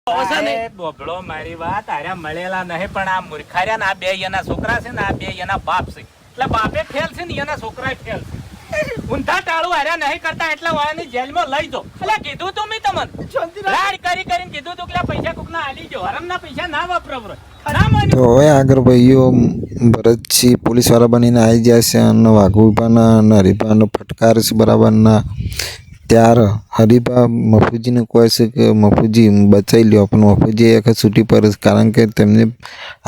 બોબડો મારી વાત આર્યા મળેલા નહીં પણ આ મૂર્ખાર્યા ને આ બે એના છોકરા છે ને આ બે એના બાપ છે એટલે બાપે ફેલ છે ને એના છોકરા ફેલ છે ઊંધા ટાળું હાર્યા નહીં કરતા એટલે વાળાની જેલમાં લઈ દો એટલે કીધું તું મેં તમને લાડ કરીને કીધું તું કે પૈસા કોકના આલી જો હરમના પૈસા ના વાપરો તો હવે આગળ ભાઈઓ ભરતજી પોલીસ વાળા બનીને આવી જાય છે અને વાઘુભાના અને હરીભાનો ફટકાર છે બરાબરના ત્યારે હરીભા મફુજીને કહે છે કે મફુજી બચાવી લ્યો પણ મફુજી એક છૂટી પડે છે કારણ કે તેમને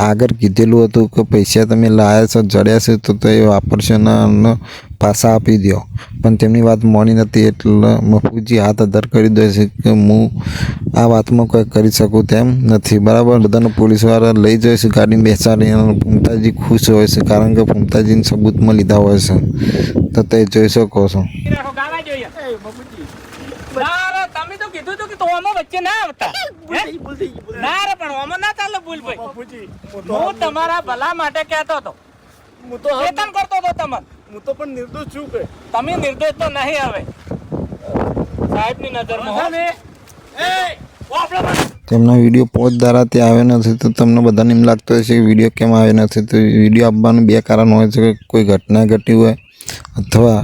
આગળ કીધેલું હતું કે પૈસા તમે લાયા છો જડ્યા છે તો એ વાપરશો અને પાછા આપી દો પણ તેમની વાત માની નથી એટલે મફુજી હાથ અધર કરી દે છે કે હું આ વાતમાં કંઈ કરી શકું તેમ નથી બરાબર. બધાને પોલીસવાળા લઈ જાય છે ગાડીમાં બેસાડી અને ફૂમતાજી ખુશ હોય છે કારણ કે ફૂમતાજીને સબૂતમાં લીધા હોય છે તો તે જોઈ શકો છો. તમે તો કીધું તું કે તો આમાં વચ્ચે ના આવતા ના રે પણ આમાં ના ચાલે ભૂલ ભાઈ હું તમારા ભલા માટે કહેતો હતો હું તો ચેતન કરતો હતો તમને હું તો પણ નિર્દોષ છું કે તમે નિર્દોષ તો નહીં હવે સાહેબની નજરમાં તેમનો વિડીયો 5 દાડાથી આવ્યો નથી તો તમને બધાને એમ લાગતું હશે કે વિડીયો કેમ આવ્યો નથી તો વિડીયો આપવાનું બે કારણ હોય છે કે કોઈ ઘટના ઘટી હોય અથવા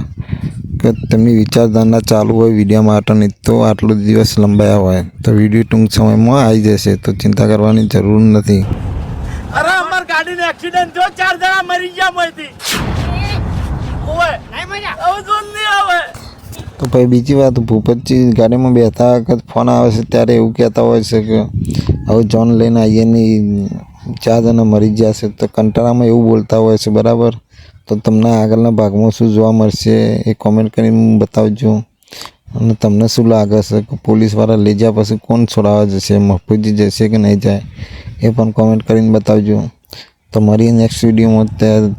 કે તેમની વિચારધારણા ચાલુ હોય વિડીયો માટેની તો આટલો દિવસ લંબાયા હોય તો વિડીયો ટૂંક સમયમાં આવી જશે તો ચિંતા કરવાની જરૂર નથી. અરે અમાર ગાડીનો એક્સિડન્ટ જો 4 જણા મરી ગયા મોયથી ઓય નહીં મજા આવું જોન નહીં આવે. તો ભાઈ બીજી વાત ભૂપતજી ગાડીમાં બેઠા વખત ફોન આવે છે ત્યારે એવું કહેતા હોય છે કે હવે જોન લઈને આવીએ નહીં 4 જણા મરી ગયા છે તો કંટાળામાં એવું બોલતા હોય છે બરાબર. તો તમને આગળના ભાગમાં શું જોવા મળશે એ કોમેન્ટ કરીને બતાવજો અને તમને શું લાગે છે કે પોલીસવાળા લઈ ગયા પછી કોણ છોડાવવા જશે મફુજી જશે કે નહીં જાય એ પણ કોમેન્ટ કરીને બતાવજો. તો મળીએ નેક્સ્ટ વિડીયોમાં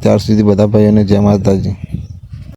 ત્યાર સુધી બધા ભાઈઓને જય માતાજી.